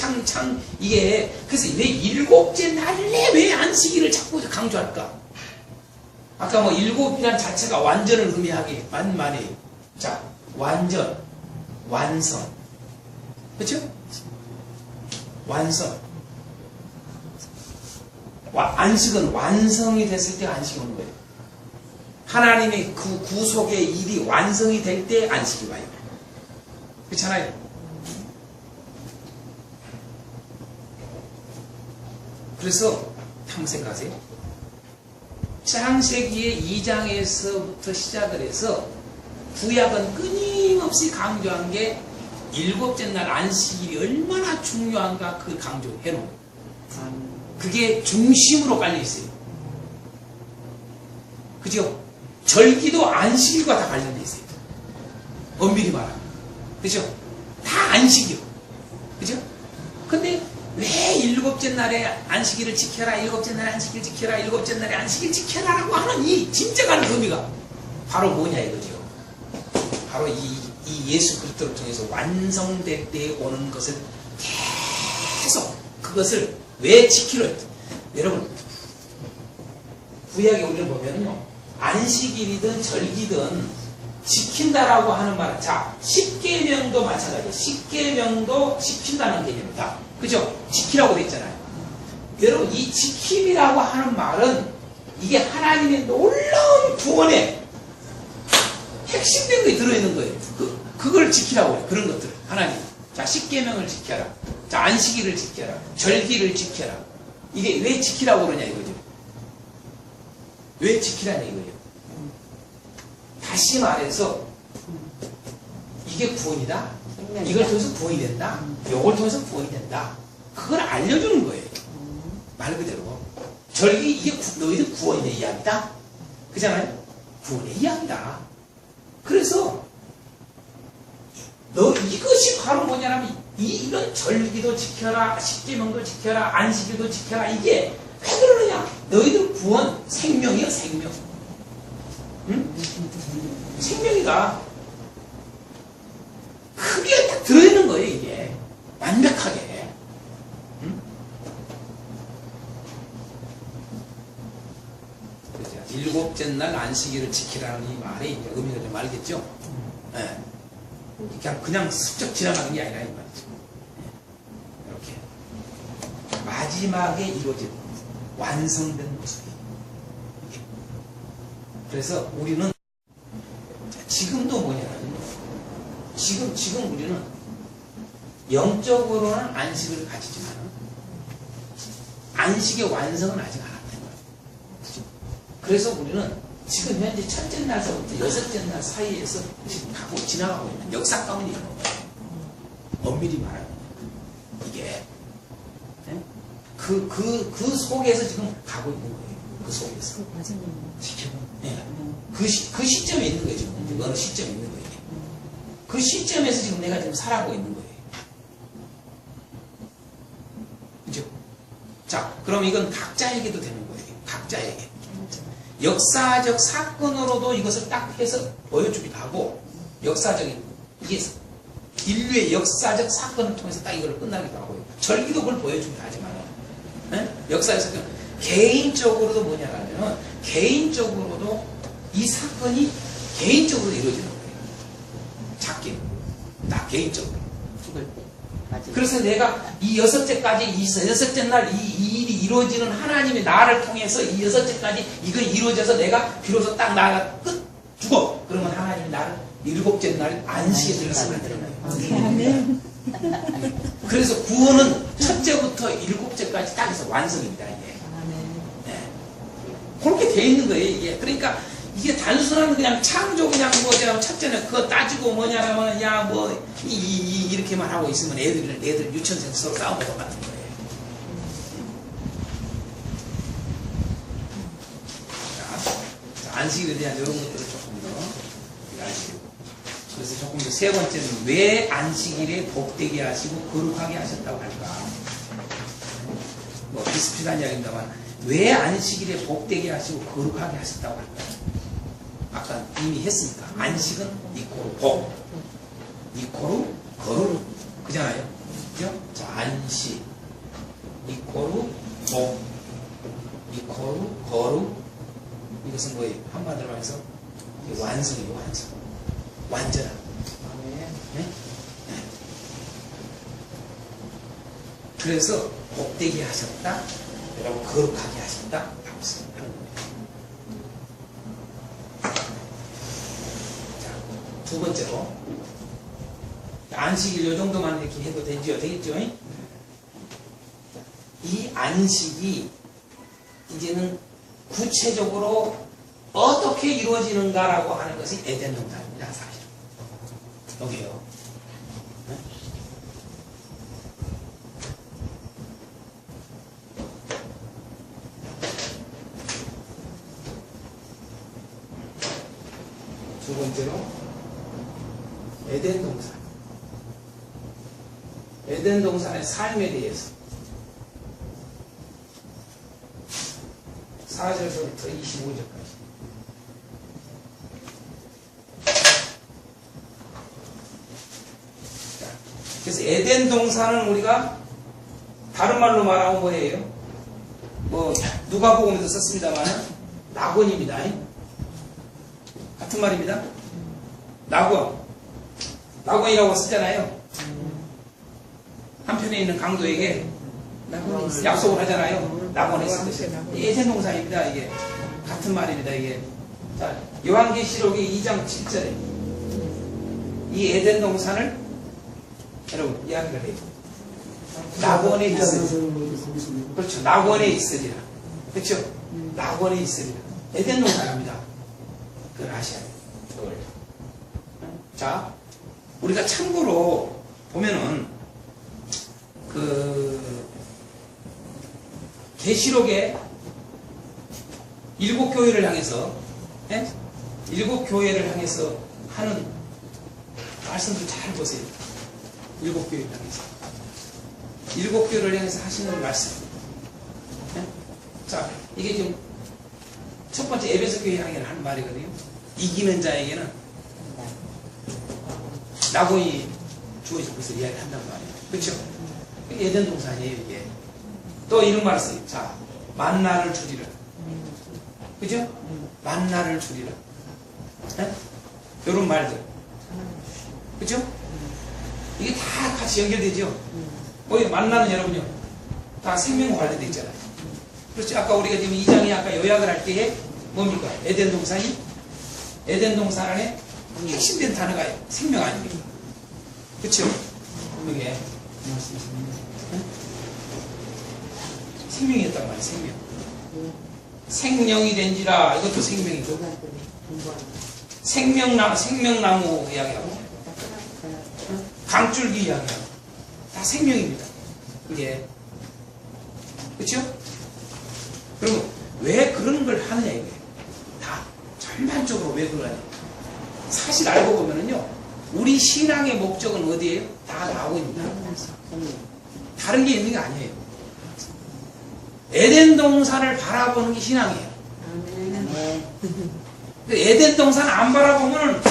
이게. 그래서 왜 일곱째 날에 왜 안식일을 자꾸 강조할까? 아까 뭐 일곱이란 자체가 완전을 의미하게 말이에요. 자, 완전, 완성. 그렇죠? 완성. 안식은 완성이 됐을 때 안식이 오는 거예요. 하나님의 그 구속의 일이 완성이 될 때 안식이 와요. 그렇잖아요. 그래서 한번 생각하세요. 창세기의 2장에서부터 시작을 해서 구약은 끊임없이 강조한 게 일곱째 날 안식일이 얼마나 중요한가 그 강조해놓은 거예요. 그게 중심으로 깔려 있어요. 그죠? 절기도 안식일과 다 관련돼 있어요. 엄밀히 말하면. 그죠? 다 안식이요. 그죠? 근데 왜 일곱째 날에 안식일을 지켜라, 일곱째 날에 안식일 지켜라, 일곱째 날에 안식일 지켜라라고 하는 이 진정한 의미가 바로 뭐냐 이거죠. 바로 이 예수 그리스도를 통해서 완성될 때 오는 것을 계속 그것을 왜 지키려 했죠? 여러분 구약에 우리를 보면요 안식일이든 절기든 지킨다라고 하는 말은 자 십계명도 마찬가지예요. 십계명도 지킨다는 개념이다. 그죠? 지키라고 돼 있잖아요. 여러분 이 지킴이라고 하는 말은 이게 하나님의 놀라운 구원에 핵심된 게 들어있는 거예요. 그걸 지키라고 해요. 그런 것들 하나님. 자 십계명을 지켜라. 자 안식일을 지켜라. 절기를 지켜라. 이게 왜 지키라고 그러냐 이거죠. 왜 지키라냐 이거죠. 다시 말해서 이게 구원이다. 이걸 통해서 구원이 된다. 이걸 통해서 구원이 된다. 그걸 알려주는 거예요. 말 그대로. 절기 이게 너희들 구원의 이야기다. 그잖아요. 구원의 이야기다. 그래서 이것이 바로 뭐냐면 이런 절기도 지켜라, 십계명도 지켜라, 안식일도 지켜라. 이게 왜 그러느냐? 너희들 구원 생명이요 생명. 응? 생명이다. 크게 딱 들어있는 거예요 이게. 완벽하게. 응? 일곱째 날 안식일을 지키라는 이 말이 이제 의미가 좀 알겠죠? 네. 그냥 슬쩍 지나가는 게 아니라 이 말이죠. 이렇게 마지막에 이루어진 완성된 모습이. 그래서 우리는 지금도 뭐냐면 지금 우리는 영적으로는 안식을 가지지만 안식의 완성은 아직 안 왔다는 거예요. 그래서 우리는 지금 현재 첫째 날서부터 여섯째 날 사이에서 지금 지나가고 있는 역사 가운데 있는 거예요. 엄밀히 말하면 이게 그 속에서 지금 가고 있는 거예요. 그 속에서 네. 그 시점에 있는 거예요. 지금 어느 시점에 있는 거예요. 그 시점에서 지금 내가 지금 살아가고 있는 거예요. 그죠? 자, 그럼 이건 각자에게도 되는 거예요. 각자에게. 역사적 사건으로도 이것을 딱 해서 보여주기도 하고, 역사적인, 이게 인류의 역사적 사건을 통해서 딱 이걸 끝나기도 하고요. 절기도 그걸 보여주기도 하지만, 네? 역사적 사건. 개인적으로도 뭐냐면, 개인적으로도 이 사건이 개인적으로 이루어지는 거예요. 작게. 나 개인적으로. 그래서 내가 이 여섯째 날 이 일이 이루어지는 하나님의 나를 통해서 이 여섯째까지 이거 이루어져서 내가 비로소 딱 나가 끝 죽어. 그러면 하나님이 나를 일곱째 날 안식에 들어서 만드는 거예요. 그래서 구원은 첫째부터 일곱째까지 딱 해서 완성입니다. 이게. 네. 그렇게 돼 있는 거예요. 이게. 그러니까 이게 단순한 그냥 창조 그냥 뭐냐 첫째는 그거 따지고 뭐냐면 야 뭐 이렇게만 하고 있으면 애들 유치원생 서로 싸우는 것 같은 거예요. 안식일에 대한 이런 것들을 조금 더 아시고. 그래서 조금 더 세 번째는 왜 안식일에 복되게 하시고 거룩하게 하셨다고 할까? 뭐 비슷비슷한 이야기입니다만 왜 안식일에 복되게 하시고 거룩하게 하셨다고 할까? 아까 이미 했으니까 안식은 이코르 복, 이코르 거룩 그잖아요. 그죠? 자, 안식 이코르 복, 이코르 거룩. 이것은 뭐예요? 한마디로 말해서 완성이에요. 완성. 완전한. 네? 네? 그래서 복되게 하셨다. 여러분 거룩하게 하셨다. 라고 쓰는 겁니다. 자, 두 번째로 안식일 요 정도만 이렇게 해도 되겠죠? 이 안식이 이제는 구체적으로 어떻게 이루어지는가라고 하는 것이 에덴 동산입니다. 사실 여기요. 네? 두 번째로 에덴 동산. 에덴 동산의 삶에 대해서 4절부터 25절까지. 그래서 에덴 동산은 우리가 다른 말로 말하면 뭐예요? 뭐 누가복음에도 썼습니다만 낙원입니다. 같은 말입니다. 낙원이라고 쓰잖아요. 한편에 있는 강도에게 약속을 하잖아요. 낙원에 있을 것이. 에덴 동산입니다. 이게 같은 말입니다. 이게 자, 요한계시록의 2장 7절에 이 에덴 동산을 여러분 이야기를 해요. 낙원에 있으리라. 그렇죠. 낙원에 있으리라. 그렇죠. 낙원에 있으리라. 에덴 동산입니다. 그걸 아셔야 돼요. 그걸. 자, 우리가 참고로 보면은 계시록에 7 교회를 향해서 7 교회를 향해서 하는 말씀도 잘 보세요. 7 교회를 향해서 7 교회를 향해서 하시는 말씀. 자, 이게 지금 첫 번째 에베소 교회 향해 하는 말이거든요. 이기는 자에게는 낙원이 주어질 것을 이야기한단 말이에요. 그렇죠? 에덴 동산이에요, 이게. 또 이런 말을 써요. 자, 만나를 주리라. 그죠? 만나를 주리라. 이런 말들. 그죠? 이게 다 같이 연결되죠? 만나는 여러분요. 다 생명과 관련되어 있잖아요. 그렇죠? 아까 우리가 지금 2장에 아까 요약을 할 때에 뭡니까? 에덴 동산이? 에덴 동산 안에 핵심된 단어가 생명 아닙니까? 그렇죠? 그게 생명이었단 말이에요. 생명이 된지라. 이것도 생명이고 생명나무 이야기하고 강줄기 이야기하고 다 생명입니다. 그게 그렇죠? 그러면 왜 그런 걸 하느냐 이거예요. 다 전반적으로 왜 그러냐. 사실 알고 보면은요, 우리 신앙의 목적은 어디예요? 다 낙원입니다. 다른 게 있는 게 아니에요. 에덴 동산을 바라보는 게 신앙이에요. 에덴 동산 안 바라보면은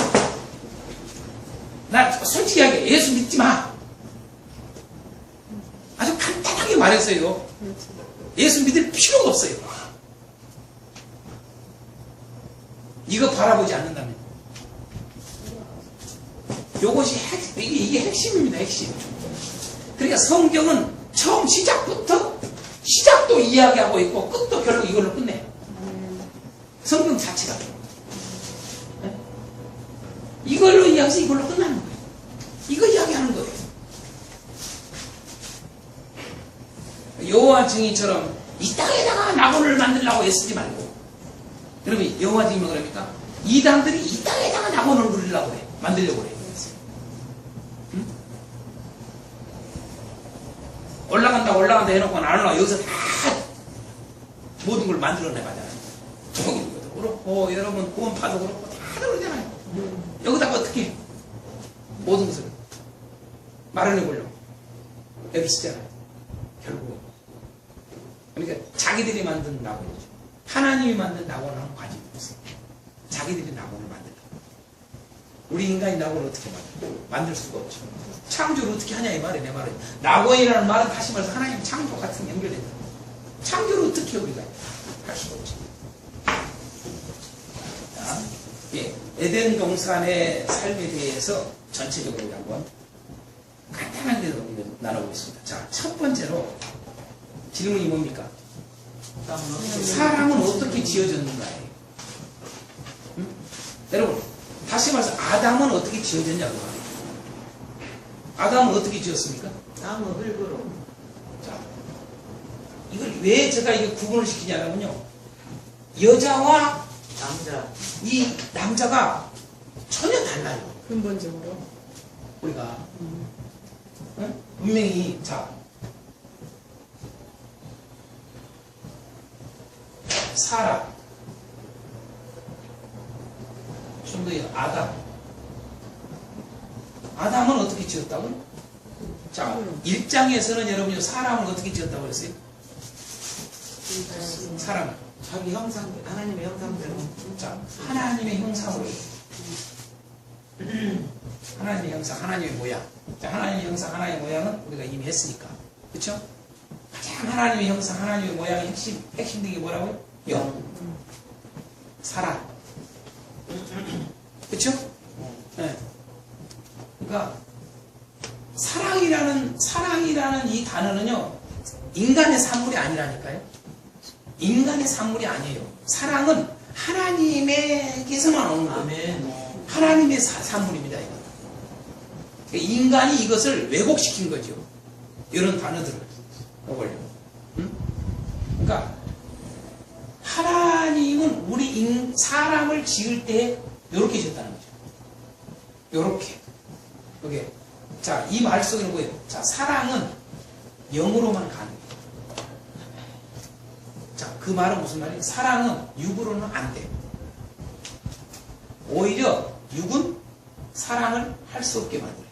나 솔직하게 예수 믿지 마. 아주 간단하게 말했어요. 예수 믿을 필요가 없어요. 이거 바라보지 않는다면. 요것이 이게 핵심입니다. 핵심. 그러니까 성경은 처음 시작도 이야기하고 있고 끝도 결국 이걸로 끝내요. 성경 자체가. 이걸로 이야기해서 이걸로 끝나는 거예요. 이거 이야기하는 거예요. 여호와 증인처럼 이 땅에다가 낙원을 만들려고 애쓰지 말고. 그러면 여호와 증인은 그러니까 이단들이 이 땅에다가 낙원을 누리려고 그래. 만들려고 그래. 응? 올라간다 해놓고 안 올라가. 여기서 다 모든 걸 만들어내가잖아. 통일이거든. 그렇고 여러분 구원파도 그렇고 다 그러잖아요. 여기다가 어떻게 모든 것을 마련해보려고 여기 있잖아요. 결국은. 그러니까 자기들이 만든 낙원이죠. 하나님이 만든 낙원은 가지고 있어요. 자기들이 낙원을 만든다. 우리 인간이 낙원을 어떻게 만들 수가 없죠. 창조를 어떻게 하냐 이 말이에요. 내 말은 낙원이라는 말은 다시 말해서 하나님 창조 같은 연결된다. 창조를 어떻게 우리가 할 수가 없죠. 자, 예, 에덴 동산의 삶에 대해서 전체적으로 한번 간단하게 나눠보겠습니다. 자, 첫 번째로 질문이 뭡니까? 사람은 어떻게 지어졌는가요? 응? 여러분, 다시 말해서 아담은 어떻게 지어졌냐고. 아담은 어떻게 지었습니까? 나무 흙으로. 자, 이걸 왜 제가 이게 구분을 시키냐면요. 여자와 남자. 이 남자가 전혀 달라요. 근본적으로. 우리가. 응? 분명히, 자, 사라. 좀 더 아담. 아담은 어떻게 지었다고? 자, 1장에서는 여러분이 사람을 어떻게 지었다고 그랬어요? 사람을. 자기 형상, 하나님의 형상대로. 자, 하나님의 형상으로. 하나님의 형상, 하나님의 모양. 자, 하나님의 형상, 하나님의 모양은 우리가 이미 했으니까. 그쵸? 가장 하나님의 형상, 하나님의 모양의 핵심 게 뭐라고요? 영. 사랑. 그쵸? 네. 그러니까, 사랑이라는 이 단어는요, 인간의 산물이 아니라니까요. 인간의 산물이 아니에요. 사랑은 하나님에게서만 오는 거예요. 아멘. 하나님의 산물입니다, 이거. 그러니까 인간이 이것을 왜곡시킨 거죠. 이런 단어들을. 이걸요. 응? 그러니까, 하나님은 우리 사람을 지을 때 이렇게 지었다는 거죠. 이렇게. 이게. 자, 이 말 속에는 뭐예요? 자, 사랑은 영으로만 가능해요. 자, 그 말은 무슨 말이에요? 사랑은 육으로는 안 돼요. 오히려 육은 사랑을 할 수 없게 만들어요.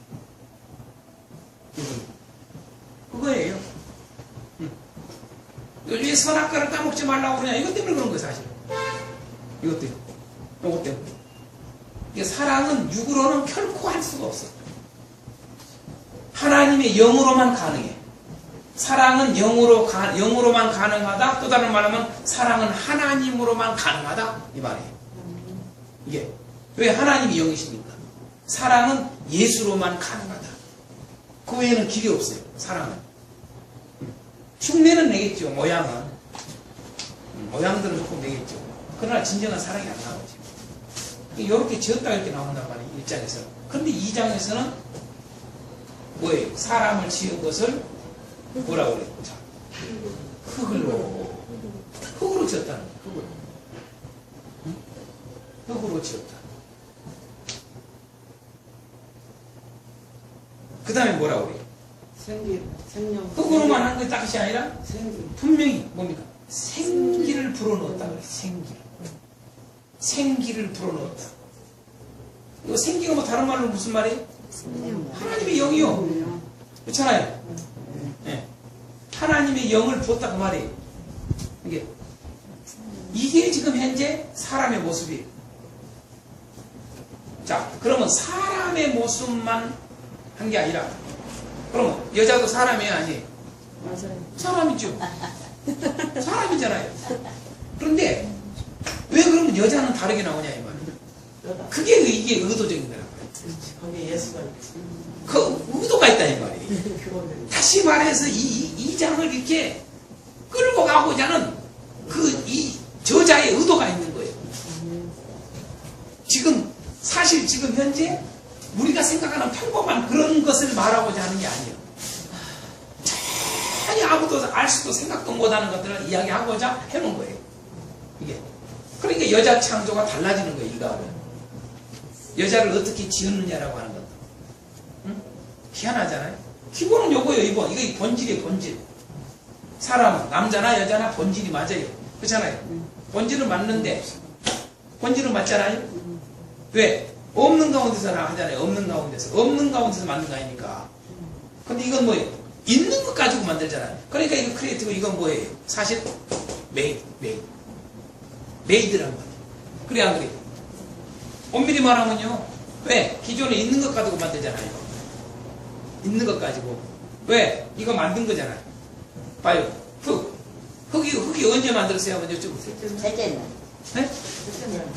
육은. 그거예요. 요즘에 선악과를 따먹지 말라고 그러냐? 이것 때문에 그런 거예요, 사실. 이것 때문에. 이것 때문에. 이게 사랑은 육으로는 결코 할 수가 없어. 하나님의 영으로만 가능해. 사랑은 영으로만 가능하다. 또 다른 말하면 사랑은 하나님으로만 가능하다. 이 말이에요. 이게. 왜 하나님이 영이십니까? 사랑은 예수로만 가능하다. 그 외에는 길이 없어요. 사랑은. 흉내는 내겠죠. 모양은. 모양들은 조금 내겠죠. 그러나 진정한 사랑이 안 나오죠. 이렇게 지었다 이렇게 나온단 말이에요. 1장에서는. 그런데 2장에서는 뭐예요? 사람을 지은 것을 뭐라고 그래요? 자, 흙으로 지었다는 거예요. 흙으로. 응? 흙으로 지었다. 그 다음에 뭐라고 그래요? 생명. 흙으로만 한 것이 아니라 생기. 분명히 뭡니까? 생기를 불어넣었다 그래요. 생기를 불어넣었다. 이거 생기가 뭐 다른 말로 무슨 말이에요? 하나님의 영이요. 그렇잖아요. 네. 하나님의 영을 부었다 그 말이에요. 이게 지금 현재 사람의 모습이에요. 자, 그러면 사람의 모습만 한 게 아니라, 그러면 여자도 사람이에요, 아니에요? 맞아요. 사람이죠. 사람이잖아요. 그런데 왜 그러면 여자는 다르게 나오냐 이 말이에요. 그게 이게 의도적인 거라고요. 거기에 예수가 있지. 그 의도가 있다 이 말이에요. 다시 말해서 이 장을 이렇게 끌고 가고자 하는 이 저자의 의도가 있는 거예요. 사실 지금 현재 우리가 생각하는 평범한 그런 것을 말하고자 하는 게 아니에요. 전혀 아무도 알 수도 생각도 못하는 것들을 이야기하고자 해놓은 거예요. 이게. 그러니까 여자 창조가 달라지는 거예요. 일가하면. 여자를 어떻게 지었느냐라고 하는 것도. 응? 희한하잖아요. 기본은 요거예요. 이거 본질이에요. 본질. 사람은 남자나 여자나 본질이 맞아요. 그렇잖아요. 본질은 맞는데 본질은 맞잖아요. 왜? 없는 가운데서 하잖아요. 없는 가운데서. 없는 가운데서 만든 거 아닙니까? 근데 이건 뭐예요? 있는 것 가지고 만들잖아요. 그러니까 이거 크리에이티브, 이건 뭐예요? 사실 메이드란 말이에요. 그래 안 그래요? 엄밀히 말하면요. 왜? 기존에 있는 것 가지고 만들잖아요. 있는 것 가지고. 왜? 이거 만든 거잖아요. 봐요. 흙이 언제 만들었어요? 먼저 여쭤보세요. 셋째 날. 네?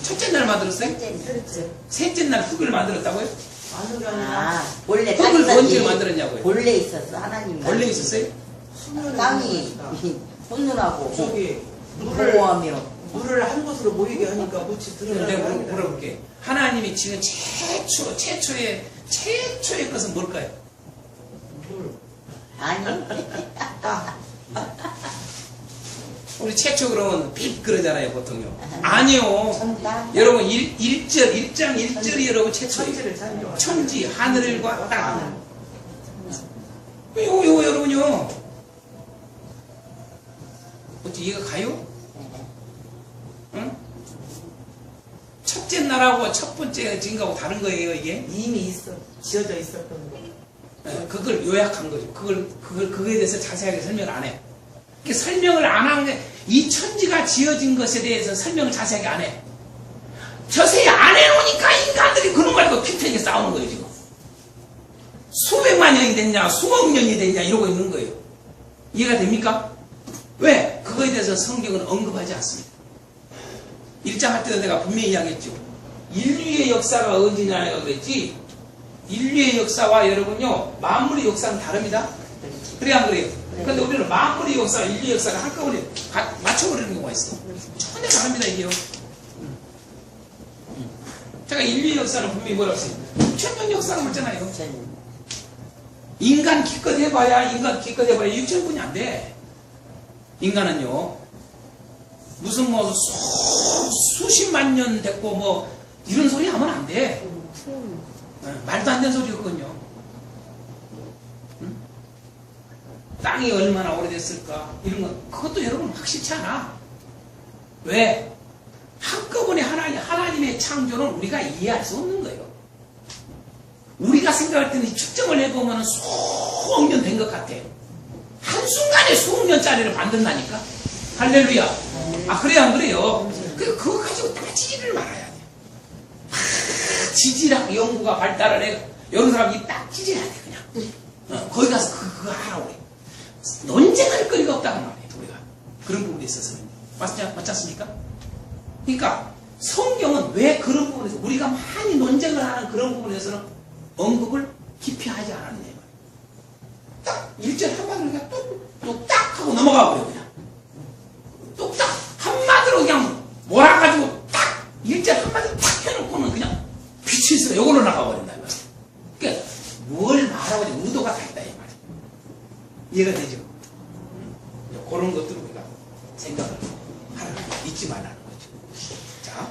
첫째 날 만들었어요? 셋째 날. 그랬지. 셋째 날 흙을 만들었다고요? 아는 게 아니라 아, 원래 흙을 땅이 언제 있었지. 만들었냐고요? 원래 있었어. 하나님. 원래 있었어요? 수면을 땅이 하니까. 혼돈하고 저기 물을 보호하며 물을 한 곳으로 모이게 하니까 묻이 내가 들어가는 물어볼게. 하나님이 지은 최초의 것은 뭘까요? 물. 아니 우리 최초 그러면 빛 그러잖아요, 보통요. 아니요. 천당 여러분, 1장 1절이 여러분 최초예요. 천지를 창조. 천지, 하늘과 땅. 요거 여러분요. 어찌 이해가 가요? 응? 첫째 날하고 첫 번째 증거하고 다른 거예요, 이게? 이미 지어져 있었던 거. 그걸 요약한 거죠. 그거에 대해서 자세하게 설명을 안 해. 설명을 안 한 게, 이 천지가 지어진 것에 대해서 설명을 자세하게 안 해. 자세히 안 해놓으니까 인간들이 그런 거 가지고 피폐하게 싸우는 거예요, 지금. 수백만 년이 됐냐, 수억 년이 됐냐, 이러고 있는 거예요. 이해가 됩니까? 왜? 그거에 대해서 성경은 언급하지 않습니다. 1장 할 때도 내가 분명히 이야기했죠. 인류의 역사가 언제냐가 그랬지, 인류의 역사와 여러분요, 만물의 역사는 다릅니다. 그래, 안 그래요? 근데 우리는 만물의 역사와 인류의 역사를 한꺼번에 맞춰버리는 경우가 있어. 전혀 다릅니다, 이게요. 제가 인류의 역사는 분명히 뭐라고 했어요? 6,000년 역사를 했잖아요. 인간 기껏 해봐야 6,000분이 안 돼. 인간은요, 무슨 뭐 수십만 년 됐고 뭐 이런 소리 하면 안 돼. 말도 안 되는 소리거든요. 응? 땅이 얼마나 오래됐을까? 이런 건, 그것도 여러분 확실치 않아. 왜? 한꺼번에 하나님의 창조는 우리가 이해할 수 없는 거예요. 우리가 생각할 때는 측정을 해보면 수억 년 된 것 같아. 한순간에 수억 년짜리를 만든다니까? 할렐루야. 아, 그래요, 안 그래요? 그거 가지고 따지지를 말아야 돼. 지질학 연구가 발달을 해. 여러 사람이 딱 찌질해야 돼, 그냥. 거기 가서 그거 하라고 그래. 논쟁할 거리가 없다는 말이에요, 우리가. 그런 부분에 있어서는. 맞지 않습니까? 그러니까, 성경은 왜 그런 부분에서, 우리가 많이 논쟁을 하는 그런 부분에서는 언급을 깊이 하지 않았느냐. 딱, 1절 한마디로 그냥 뚝딱 하고 넘어가 버려, 그냥. 뚝딱, 한마디로 그냥 몰아가지고 딱, 1절 한마디로 딱 해놓고는 그냥 빛이 있어. 요걸로 나가버린다, 이 말이야. 그러니까, 뭘 말하고 있는 의도가 다 있다, 이 말이야. 이해가 되죠? 그런 것들을 우리가 생각을 하라는 거, 잊지 말라는 거죠. 자,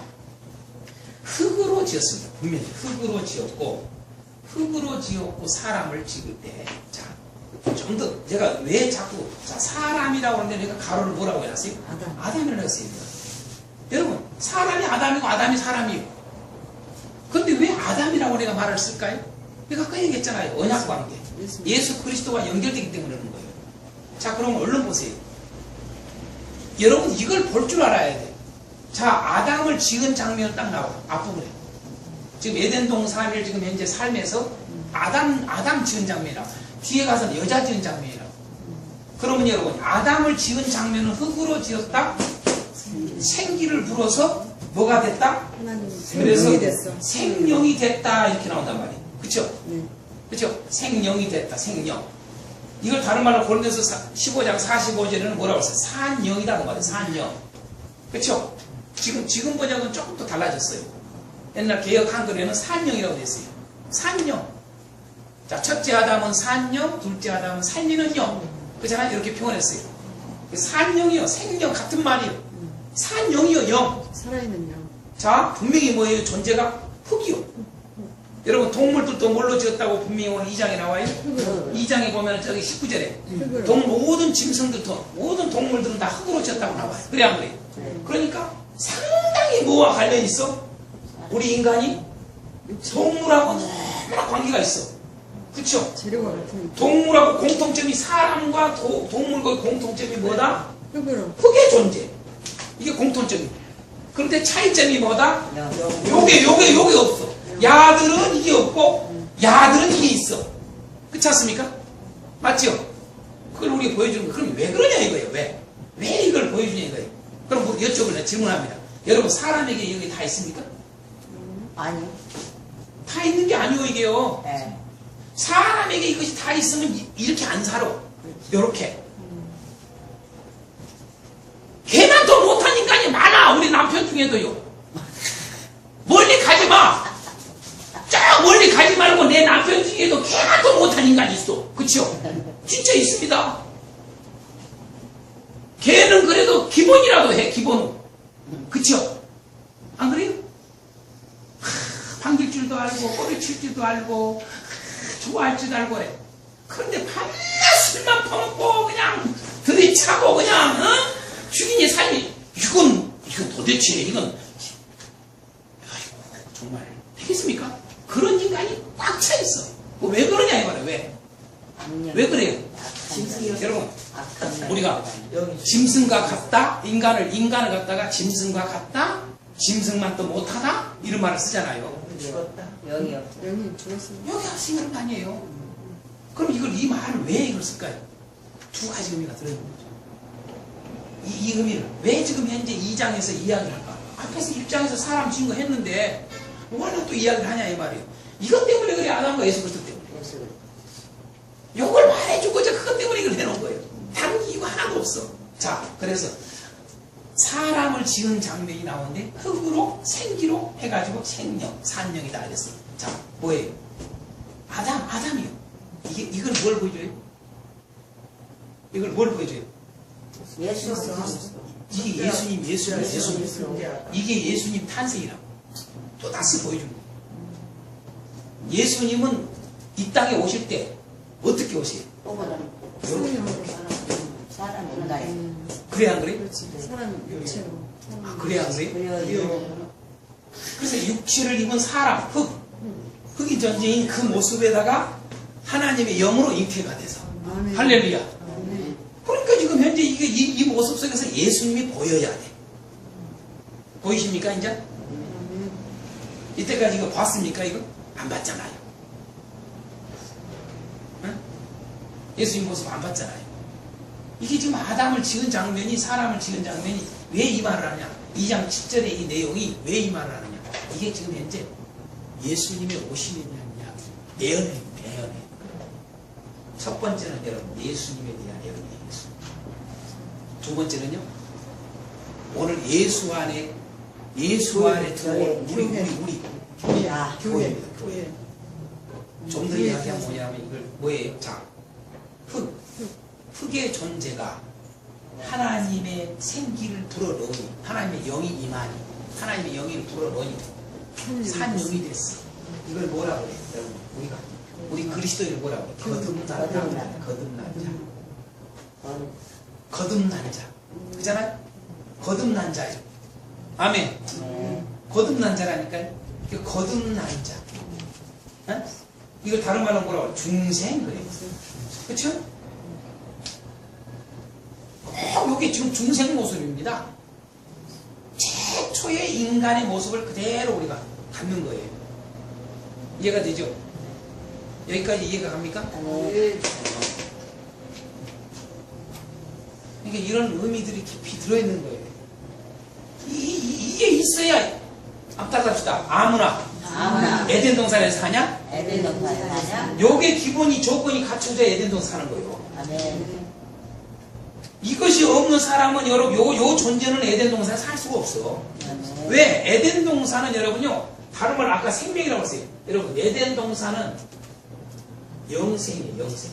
흙으로 지었습니다. 분명히. 흙으로 지었고, 사람을 지을 때, 자, 좀 더, 제가 왜 자꾸, 자, 사람이라고 하는데 내가 가로를 뭐라고 해놨어요? 아담이라고 했어요. 여러분, 사람이 아담이고, 아담이 사람이에요. 근데 왜 아담이라고 내가 말을 쓸까요? 내가 아까 얘기했잖아요. 언약 관계. 예수 그리스도와 연결되기 때문에 그러는 거예요. 자, 그럼 얼른 보세요. 여러분, 이걸 볼 줄 알아야 돼요. 자, 아담을 지은 장면 딱 나와. 앞부분에. 지금 에덴 동산을 지금 현재 삶에서 아담 지은 장면이라고. 뒤에 가서는 여자 지은 장면이라고. 그러면 여러분, 아담을 지은 장면은 흙으로 지었다? 생기를 불어서 뭐가 됐다? 그래서 생명이 됐어. 생명이 됐다. 이렇게 나온단 말이에요. 그쵸? 네. 그쵸? 생명이 됐다. 생명. 이걸 다른 말로 고린도서 15장 45절에는 뭐라고 했어요? 산영이다. 그 말이에요. 산영. 그쵸? 지금 번역은 조금 더 달라졌어요. 옛날 개역 한글에는 산영이라고 됐어요. 산영. 자, 첫째 아담은 산영, 둘째 아담은 살리는 영. 그잖아요. 이렇게 표현했어요. 산영이요. 생명 같은 말이요. 산영이요. 영. 살아있는 영. 자, 분명히 뭐예요? 존재가 흙이요. 여러분, 동물들도 뭘로 지었다고 분명히 오늘 2장에 나와요? 2장에 보면 저기 19절에 모든 짐승들도 모든 동물들은 다 흙으로 지었다고 나와요. 그래 안 그래요? 그러니까 상당히 당연히 뭐와 관련이 있어? 우리 인간이 동물하고 너무나 관계가 있어. 그쵸? 재료가 같으니까. 동물하고 공통점이 사람과 동물과의 공통점이 뭐다? 흙으로. 흙의 존재. 이게 공통점이야. 그런데 차이점이 뭐다? 요게 없어. 야들은 이게 없고 야들은 이게 있어. 그렇지 않습니까? 맞죠? 그걸 우리가 보여주는 거. 그럼 왜 그러냐 이거예요. 왜 이걸 보여주냐 이거예요. 그럼 뭐 여쭤볼래? 질문합니다. 여러분 사람에게 여기 다 있습니까? 아니. 다 있는 게 아니오 이게요. 예. 사람에게 이것이 다 있으면 이렇게 안 살아. 요렇게. 걔만 더 못한 인간이 많아. 우리 남편 중에도요. 멀리 가지 마. 쫙 멀리 가지 말고 내 남편 중에도 걔만 더 못한 인간이 있어. 그쵸? 진짜 있습니다. 걔는 그래도 기본이라도 해. 기본은. 그쵸? 안 그래요? 반길 줄도 알고 꼬리 칠 줄도 알고 좋아할 줄도 알고 그래. 그런데 밤낮 술만 퍼먹고 그냥 들이차고 그냥 죽이니 살니 이건 도대체 이건 아이고 정말 되겠습니까? 그런 인간이 꽉 차 있어. 뭐 왜 그러냐 이거래. 왜 그래요? 여러분 우리가 짐승과 같다 인간을 갖다가 짐승과 같다 짐승만 또 못하다 이런 말을 쓰잖아요. 영이 없어. 영이 죽었어요. 여기 없으면 거 아니에요. 그럼 이 말을 왜 이걸 쓸까요? 두 가지 의미가 들어있는 거죠. 이 의미를 왜 지금 현재 2장에서 이야기를 할까? 앞에서 1장에서 사람 지은 거 했는데 뭐하나 또 이야기를 하냐 이 말이에요. 이것 때문에 그래 아담과 예수 그리스도 때문에. 요걸 말해주고자 그것 때문에 이걸 해놓은 거예요. 다른 이유가 하나도 없어. 자, 그래서 사람을 지은 장면이 나오는데 흙으로 생기로 해가지고 생명, 산령이 다 알렸어요. 자, 뭐예요? 아담이요. 이걸 뭘 보여줘요? 이걸 뭘 보여줘요? 예수. 이게 예수님. 이게 예수님 탄생이라고. 또 다시 보여준 거예요. 예수님은 이 땅에 오실 때 어떻게 오세요? 사람 인간에. 그래 안 그래? 그렇지. 사람 육체로. 아, 그래 안 그래? 그래요. 그래서 육체를 입은 사람, 흙이 존재인 그 모습에다가 하나님의 영으로 잉태가 돼서 아멘. 할렐루야. 아멘. 그러니까 지금 현재 이 모습 속에서 예수님이 보여야 돼. 보이십니까 이제? 아멘. 이때까지 이거 봤습니까 이거? 안 봤잖아요. 응? 예수님 모습 안 봤잖아요. 이게 지금 아담을 지은 장면이 사람을 지은 장면이 왜 이 말을 하냐? 2장 7절의 이 내용이 왜 이 말을 하느냐? 이게 지금 현재 예수님의 오심에 대한 이야기. 예언. 첫 번째는 여러분 예수님에 대한 예언이에요. 두 번째는요. 오늘 예수 안에 들어온 우리 교회입니다. 교회. 좀 더 이야기하면 뭐냐면 이걸 뭐예요? 자, 흙의 존재가 하나님의 생기를 불어넣으니 하나님의 영이 임하니 하나님의 영이 불어넣으니 산영이 됐어. 이걸 뭐라고 해요? 여러분 우리 그리스도인을 뭐라고 해요? 거듭난 자. 그잖아요? 거듭난 자예요. 아멘. 거듭난 자라니까요. 거듭난 자. 어? 이걸 다른 말로 뭐라고 해요? 중생 그래요. 그렇죠? 이게 지금 중생 모습입니다. 최초의 인간의 모습을 그대로 우리가 갖는 거예요. 이해가 되죠? 여기까지 이해가 갑니까? 그러니까 이런 의미들이 깊이 들어있는 거예요. 이게 있어야 앞다갑시다. 아무나 에덴 동산에서 사냐? 에덴 동산에 사냐? 요게 기본이 조건이 갖춰져야 에덴 동산 사는 거예요. 아멘. 이것이 없는 사람은 여러분 요 존재는 에덴 동산에 살 수가 없어. 아멘. 왜? 에덴 동산은 여러분요 다른 말 아까 생명이라고 했어요. 여러분 에덴 동산은 영생이에요. 영생.